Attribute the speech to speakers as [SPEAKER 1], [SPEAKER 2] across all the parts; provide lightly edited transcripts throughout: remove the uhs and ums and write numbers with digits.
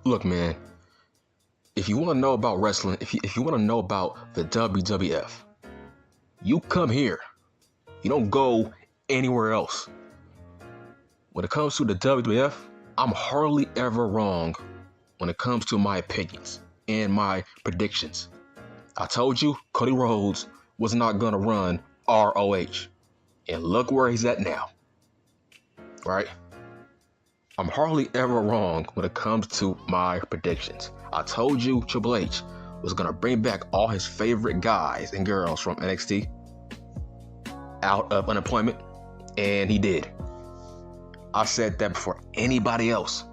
[SPEAKER 1] Look, man, if you want to know about wrestling, if you want to know about the WWF, you come here. You don't go anywhere else. When it comes to the WWF, I'm hardly ever wrong when it comes to my opinions and my predictions. I told you Cody Rhodes was not going to run ROH. And look where he's at now. Right? I'm hardly ever wrong when it comes to my predictions. I told you Triple H was going to bring back all his favorite guys and girls from NXT out of unemployment, and he did. I said that before anybody else.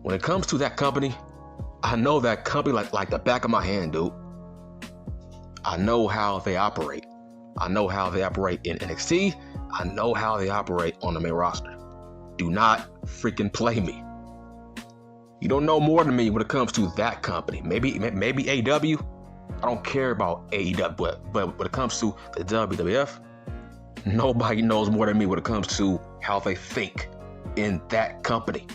[SPEAKER 1] When it comes to that company, I know that company like the back of my hand, dude. I know how they operate. I know how they operate in NXT. I know how they operate on the main roster. Do not freaking play me. You don't know more than me when it comes to that company. Maybe AEW. I don't care about AEW, but when it comes to the WWF, nobody knows more than me when it comes to how they think in that company.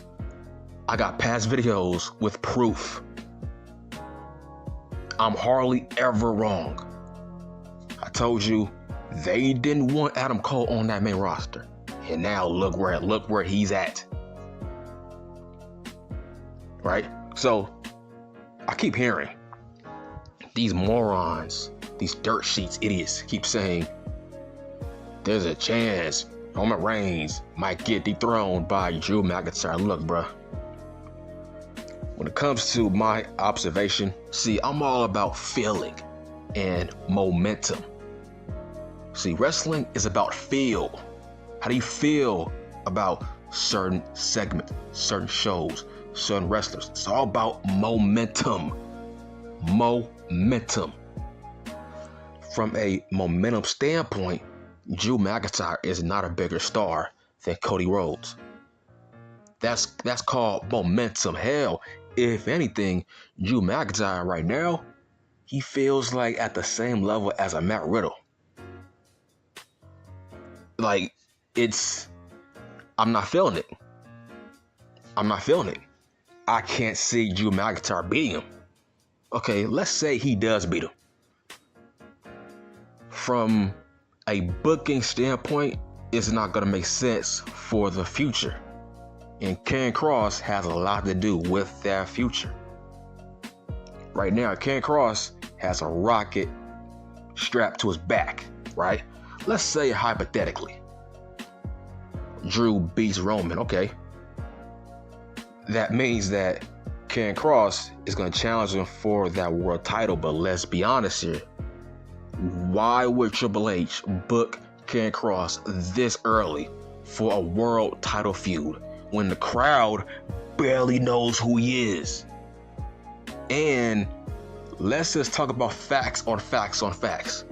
[SPEAKER 1] I got past videos with proof. I'm hardly ever wrong. I told you they didn't want Adam Cole on that main roster. And now look where he's at. Right? So I keep hearing these morons, these dirt sheets idiots keep saying there's a chance Roman Reigns might get dethroned by Drew McIntyre. Look, bruh. When it comes to my observation, see, I'm all about feeling and momentum. See, wrestling is about feel. How do you feel about certain segments, certain shows, certain wrestlers? It's all about momentum. Momentum. From a momentum standpoint, Drew McIntyre is not a bigger star than Cody Rhodes. That's called momentum. Hell, if anything, Drew McIntyre right now, he feels like at the same level as a Matt Riddle. Like, I'm not feeling it. I'm not feeling it. I can't see Drew McIntyre beating him. Okay, let's say he does beat him. From a booking standpoint, it's not going to make sense for the future. And Karrion Kross has a lot to do with that future. Right now, Karrion Kross has a rocket strapped to his back, right? Let's say hypothetically, Drew beats Roman, okay? That means that Karrion Kross is going to challenge him for that world title, but let's be honest here. Why would Triple H book Karrion Kross this early for a world title feud when the crowd barely knows who he is? And let's just talk about facts on facts on facts.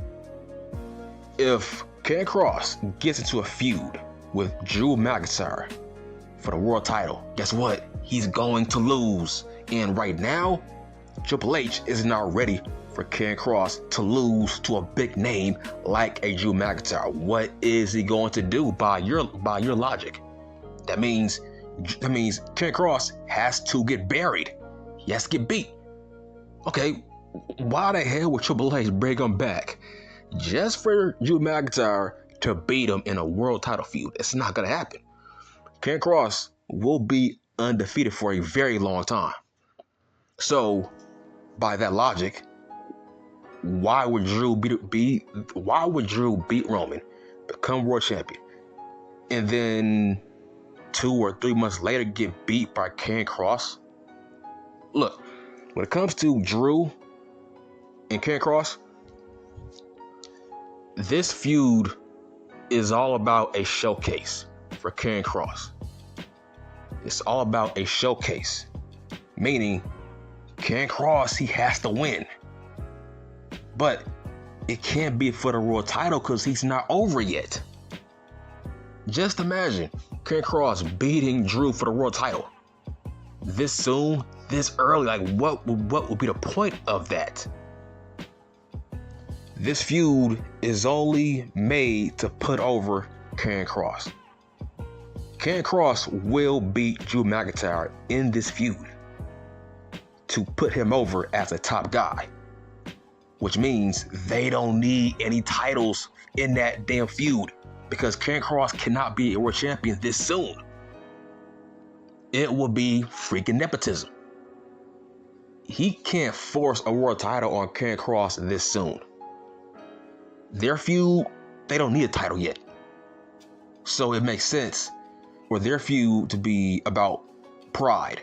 [SPEAKER 1] If Karrion Kross gets into a feud with Drew McIntyre for the world title, guess what? He's going to lose. And right now, Triple H is not ready for Karrion Kross to lose to a big name like a Drew McIntyre. What is he going to do by your logic? That means Karrion Kross has to get buried. He has to get beat. Okay, why the hell would Triple H bring him back just for Drew McIntyre to beat him in a world title feud? It's not going to happen. Karrion Kross will be undefeated for a very long time. So, by that logic, why would Drew beat Roman, become world champion, and then 2 or 3 months later get beat by Karrion Kross? Look, when it comes to Drew and Karrion Kross, this feud is all about a showcase for Karrion Kross. It's all about a showcase, meaning Karrion Kross, he has to win. But it can't be for the world title because he's not over yet. Just imagine Karrion Kross beating Drew for the world title this soon, this early. Like, what would be the point of that? This feud is only made to put over Karrion Kross. Karrion Kross will beat Drew McIntyre in this feud. to put him over as a top guy, which means they don't need any titles in that damn feud because Karrion Kross cannot be a world champion this soon. It will be freaking nepotism. He can't force a world title on Karrion Kross this soon. Their feud, they don't need a title yet. So it makes sense for their feud to be about pride.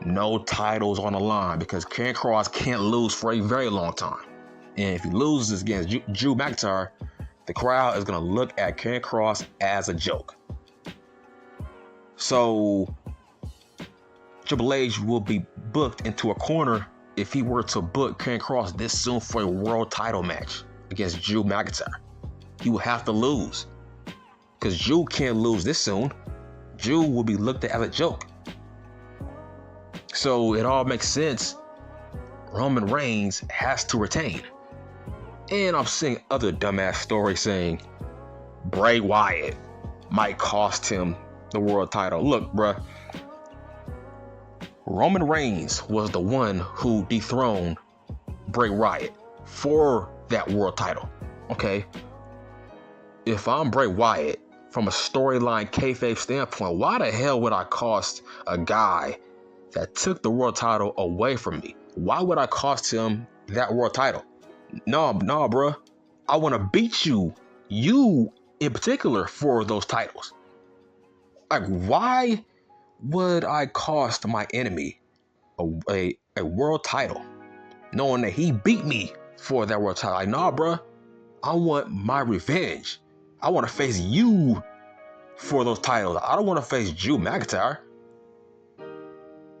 [SPEAKER 1] No titles on the line because Karrion Kross can't lose for a very long time. And if he loses against Drew McIntyre, the crowd is going to look at Karrion Kross as a joke. So Triple H will be booked into a corner if he were to book Karrion Kross this soon for a world title match against Drew McIntyre. He will have to lose because Drew can't lose this soon. Drew will be looked at as a joke. So it all makes sense. Roman Reigns has to retain. And I'm seeing other dumbass stories saying Bray Wyatt might cost him the world title. Look, bruh. Roman Reigns was the one who dethroned Bray Wyatt for that world title. Okay? If I'm Bray Wyatt, from a storyline kayfabe standpoint, why the hell would I cost a guy that took the world title away from me? Why would I cost him that world title? No, bruh. I want to beat you in particular, for those titles. Like, why would I cost my enemy a world title knowing that he beat me for that world title? Like, nah, bruh. I want my revenge. I want to face you for those titles. I don't want to face Drew McIntyre.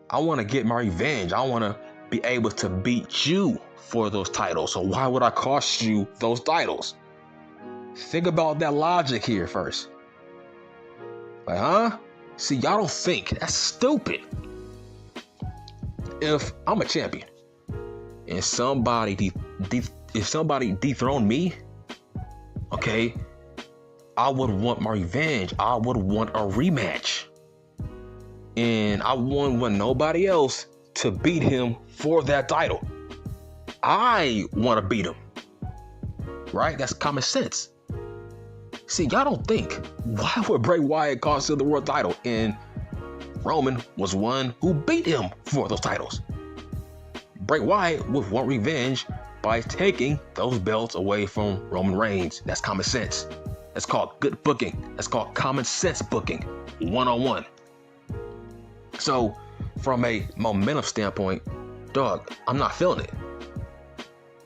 [SPEAKER 1] I want to get my revenge. I want to be able to beat you for those titles. So why would I cost you those titles? Think about that logic here first. Like, huh? See, y'all don't think. That's stupid. If I'm a champion and somebody dethroned me, okay, I would want my revenge. I would want a rematch. And I wouldn't want nobody else to beat him for that title. I want to beat him. Right? That's common sense. See, y'all don't think, why would Bray Wyatt cost him the world title? And Roman was one who beat him for those titles. Bray Wyatt would want revenge by taking those belts away from Roman Reigns. That's common sense. That's called good booking. That's called common sense booking, one-on-one. So, from a momentum standpoint, dog, I'm not feeling it.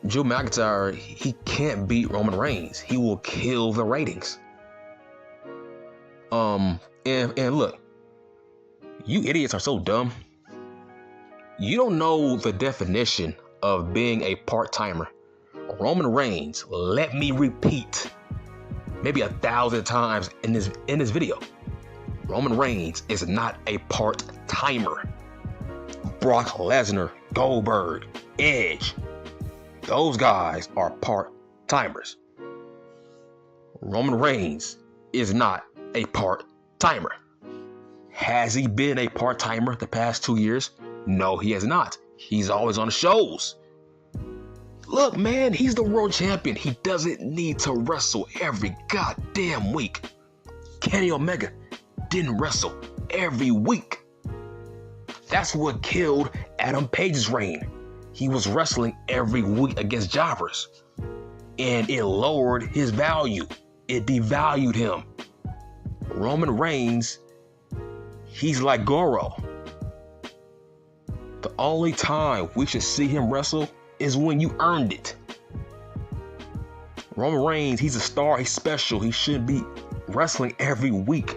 [SPEAKER 1] Drew McIntyre, he can't beat Roman Reigns. He will kill the ratings. And look, you idiots are so dumb. You don't know the definition of being a part-timer. Roman Reigns, let me repeat, maybe 1,000 times in this video. Roman Reigns is not a part-timer. Brock Lesnar, Goldberg, Edge, those guys are part-timers. Roman Reigns is not a part-timer. Has he been a part-timer the past 2 years? No, he has not. He's always on the shows. Look, man, he's the world champion. He doesn't need to wrestle every goddamn week. Kenny Omega didn't wrestle every week. That's what killed Adam Page's reign. He was wrestling every week against jobbers, and it lowered his value. It devalued him. Roman Reigns, he's like Goro. The only time we should see him wrestle is when you earned it. Roman Reigns, he's a star, he's special. He shouldn't be wrestling every week.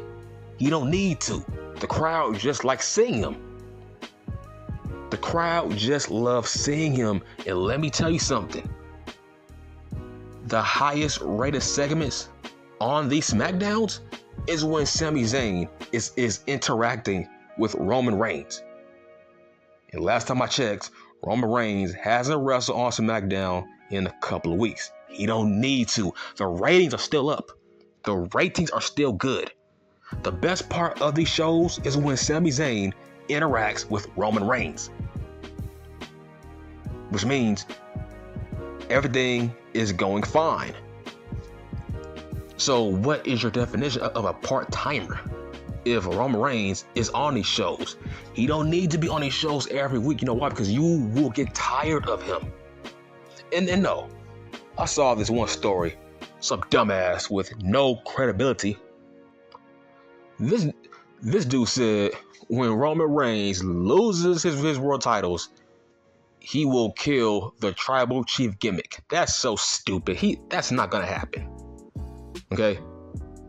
[SPEAKER 1] He don't need to. The crowd just likes seeing him. The crowd just loves seeing him. And let me tell you something. The highest rated segments on these SmackDowns is when Sami Zayn is interacting with Roman Reigns. And last time I checked, Roman Reigns hasn't wrestled on SmackDown in a couple of weeks. He don't need to. The ratings are still up. The ratings are still good. The best part of these shows is when Sami Zayn interacts with Roman Reigns. which means everything is going fine. So what is your definition of a part-timer? If Roman Reigns is on these shows, he don't need to be on these shows every week. You know why? Because you will get tired of him. And no, I saw this one story, some dumbass with no credibility. This dude said when Roman Reigns loses his world titles, he will kill the tribal chief gimmick. That's so stupid. That's not gonna happen. Okay?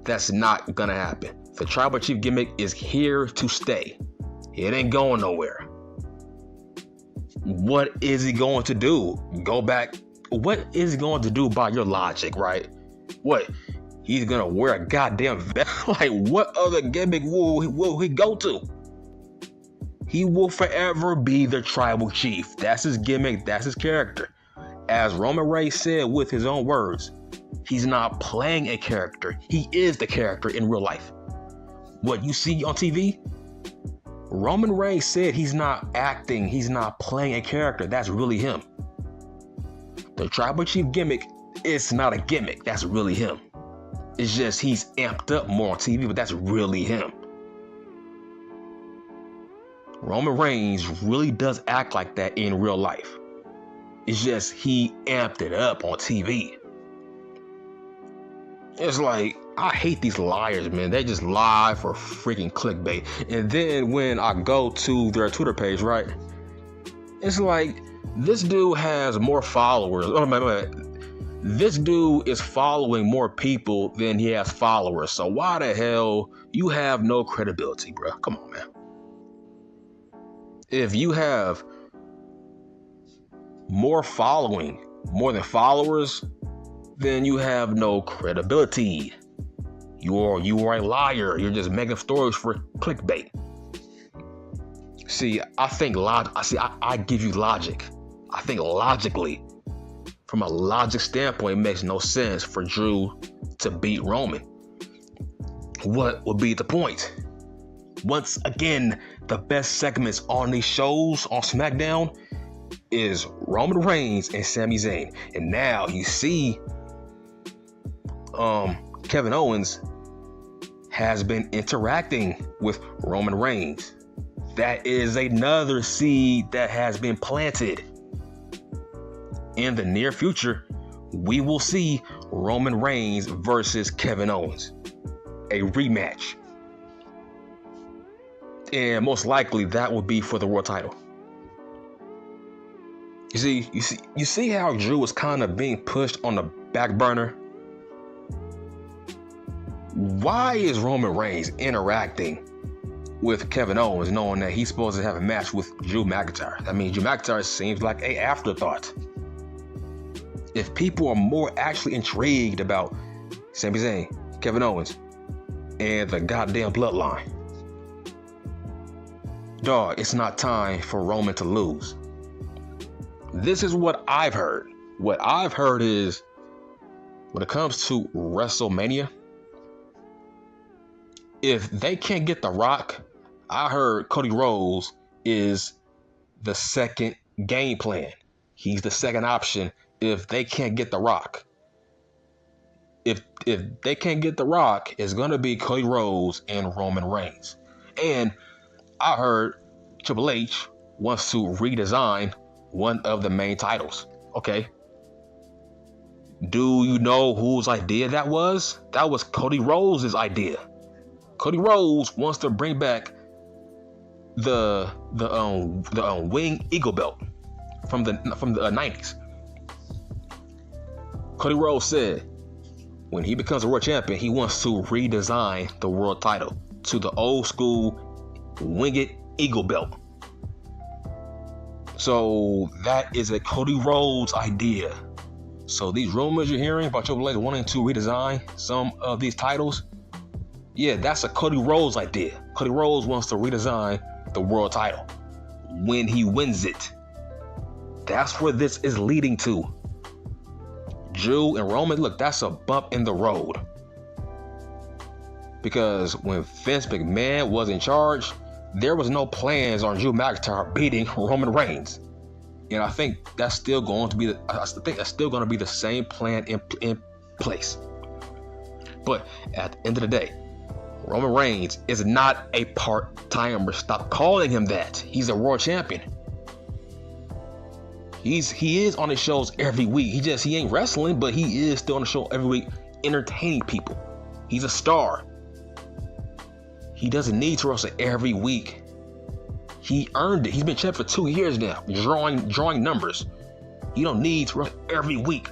[SPEAKER 1] That's not gonna happen. The tribal chief gimmick is here to stay. It ain't going nowhere. What is he going to do? Go back. What is he going to do by your logic, right? What? He's gonna wear a goddamn vest? Like, what other gimmick will he go to? He will forever be the tribal chief. That's his gimmick. That's his character. As Roman Reigns said with his own words, he's not playing a character. He is the character in real life. What you see on TV, Roman Reigns said he's not acting. He's not playing a character. That's really him. The tribal chief gimmick is not a gimmick. That's really him. It's just he's amped up more on TV, but that's really him. Roman Reigns really does act like that in real life. It's just he amped it up on TV. It's like, I hate these liars, man. They just lie for freaking clickbait. And then when I go to their Twitter page, right? It's like, this dude has more followers. This dude is following more people than he has followers. So why the hell you have no credibility, bro? Come on, man. If you have more following, more than followers, then you have no credibility. You are a liar. You're just making stories for clickbait. See, I give you logic. I think logically, from a logic standpoint, it makes no sense for Drew to beat Roman. What would be the point? Once again, the best segments on these shows on SmackDown is Roman Reigns and Sami Zayn. And now you see Kevin Owens has been interacting with Roman Reigns. That is another seed that has been planted. In the near future, we will see Roman Reigns versus Kevin Owens. A rematch. And most likely that will be for the world title. You see how Drew was kind of being pushed on the back burner? Why is Roman Reigns interacting with Kevin Owens knowing that he's supposed to have a match with Drew McIntyre? I mean, Drew McIntyre seems like an afterthought. If people are more actually intrigued about Sami Zayn, Kevin Owens, and the goddamn bloodline, dog, it's not time for Roman to lose. This is what I've heard. What I've heard is, when it comes to WrestleMania, if they can't get The Rock, I heard Cody Rhodes is the second game plan. He's the second option if they can't get The Rock. If they can't get The Rock, it's going to be Cody Rhodes and Roman Reigns. And I heard Triple H wants to redesign one of the main titles. Okay. Do you know whose idea that was? That was Cody Rhodes' idea. Cody Rhodes wants to bring back the wing eagle belt from the 90s. Cody Rhodes said when he becomes a world champion, he wants to redesign the world title to the old school winged eagle belt. So that is a Cody Rhodes idea. So these rumors you're hearing about Triple H wanting to redesign some of these titles, yeah, that's a Cody Rhodes idea. Cody Rhodes wants to redesign the world title when he wins it. That's where this is leading to. Drew and Roman, look, that's a bump in the road. Because when Vince McMahon was in charge, there was no plans on Drew McIntyre beating Roman Reigns. And I think that's still going to be the same plan in place. But at the end of the day, Roman Reigns is not a part-timer. Stop calling him that. He's a world champion. He is on the shows every week. He ain't wrestling, but he is still on the show every week, entertaining people. He's a star. He doesn't need to wrestle every week. He earned it. He's been champ for 2 years now, drawing numbers. You don't need to wrestle every week.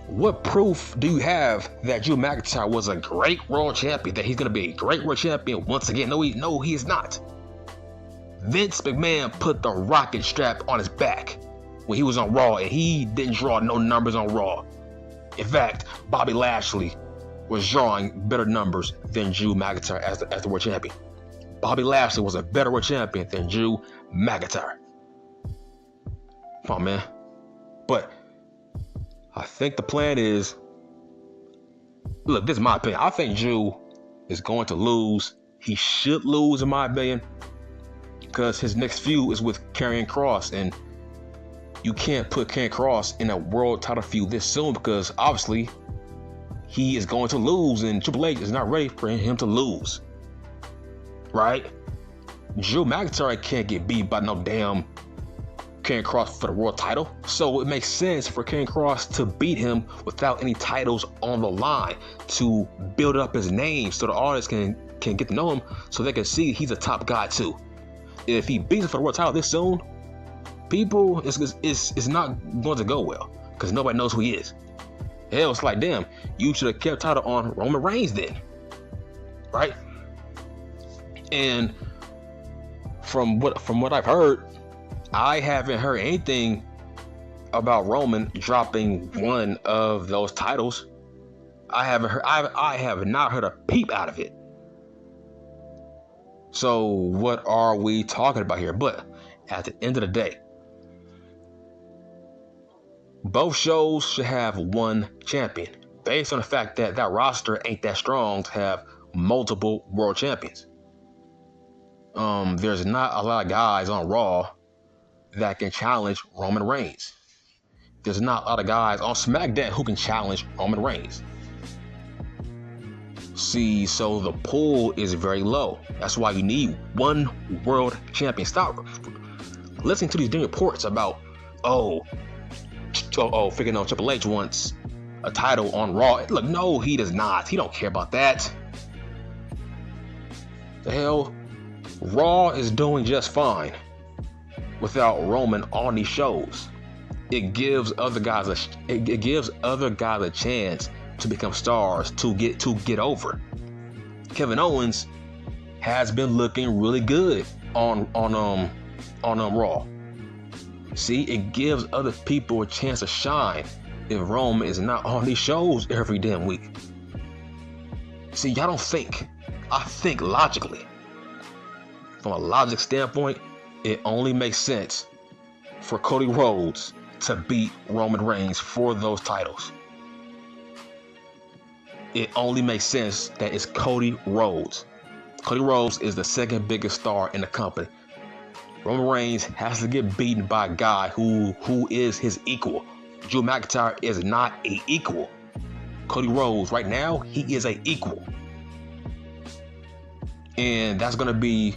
[SPEAKER 1] What proof do you have that Drew McIntyre was a great world champion, that he's going to be a great world champion once again? No, he is not. Vince McMahon put the rocket strap on his back when he was on Raw, and he didn't draw no numbers on Raw. In fact, Bobby Lashley was drawing better numbers than Drew McIntyre as the world champion. Bobby Lashley was a better world champion than Drew McIntyre. Come on, man. But I think the plan is, look, this is my opinion. I think Drew is going to lose. He should lose, in my opinion, because his next feud is with Karrion Kross, and you can't put Karrion Kross in a world title feud this soon, because obviously he is going to lose, and Triple H is not ready for him to lose. Right? Drew McIntyre can't get beat by no damn Karrion Kross for the world title, so it makes sense for Karrion Kross to beat him without any titles on the line, to build up his name so the audience can get to know him, so they can see he's a top guy too. If he beats him for the world title this soon, people, it's not going to go well, because nobody knows who he is. Hell, it's like, damn, you should have kept title on Roman Reigns then, right? And from what I've heard, I haven't heard anything about Roman dropping one of those titles. I have not heard a peep out of it. So what are we talking about here? But at the end of the day, both shows should have one champion, based on the fact that that roster ain't that strong to have multiple world champions. There's not a lot of guys on Raw that can challenge Roman Reigns. There's not a lot of guys on SmackDown who can challenge Roman Reigns. See, so the pool is very low. That's why you need one world champion. Stop listening to these different reports about, figuring out Triple H wants a title on Raw. Look, no, he does not. He don't care about that. The hell, Raw is doing just fine without Roman on these shows. It gives other guys a chance to become stars, to get over. Kevin Owens has been looking really good on Raw. See, it gives other people a chance to shine if Roman is not on these shows every damn week. See, y'all don't think. I think logically. From a logic standpoint, it only makes sense for Cody Rhodes to beat Roman Reigns for those titles. It only makes sense that it's Cody Rhodes. Cody Rhodes is the second biggest star in the company. Roman Reigns has to get beaten by a guy who is his equal. Drew McIntyre is not an equal. Cody Rhodes, right now, he is an equal. And that's going to be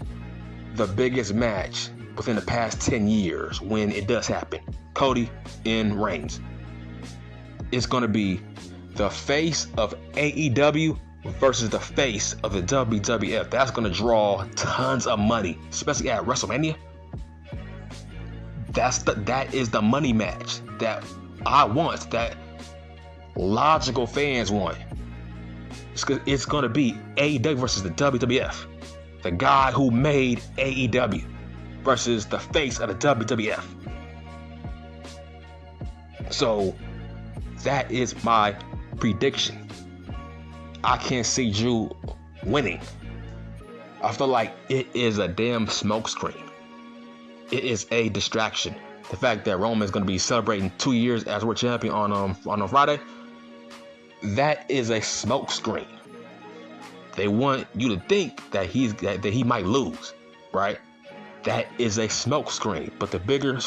[SPEAKER 1] the biggest match within the past 10 years when it does happen. Cody and Reigns. It's going to be the face of AEW versus the face of the WWF. That's going to draw tons of money, especially at WrestleMania. That is the money match that I want, that logical fans want. It's going to be AEW versus the WWF. The guy who made AEW versus the face of the WWF. So that is my prediction. I can't see Drew winning. I feel like it is a damn smokescreen. It is a distraction. The fact that Roman is going to be celebrating 2 years as world champion on Friday, that is a smokescreen. They want you to think that he might lose, right? That is a smokescreen. But the bigger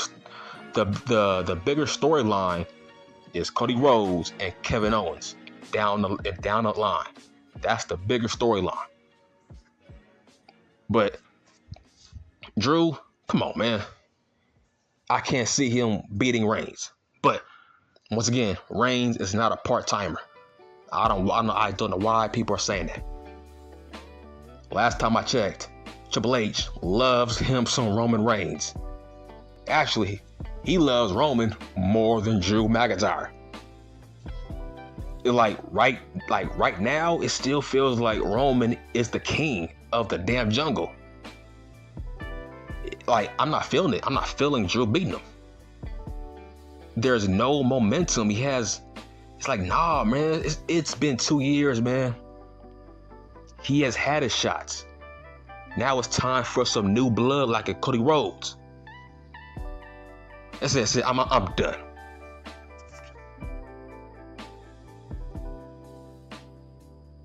[SPEAKER 1] The bigger storyline is Cody Rhodes and Kevin Owens down the line. That's the bigger storyline. But Drew, come on, man. I can't see him beating Reigns. But once again, Reigns is not a part-timer. I don't know why people are saying that. Last time I checked, Triple H loves him some Roman Reigns. Actually, he loves Roman more than Drew McIntyre. Right now, it still feels like Roman is the king of the damn jungle. Like, I'm not feeling it. I'm not feeling Drew beating him. There's no momentum. It's like, nah, man. It's been 2 years, man. He has had his shots. Now it's time for some new blood like a Cody Rhodes. That's it. I'm done.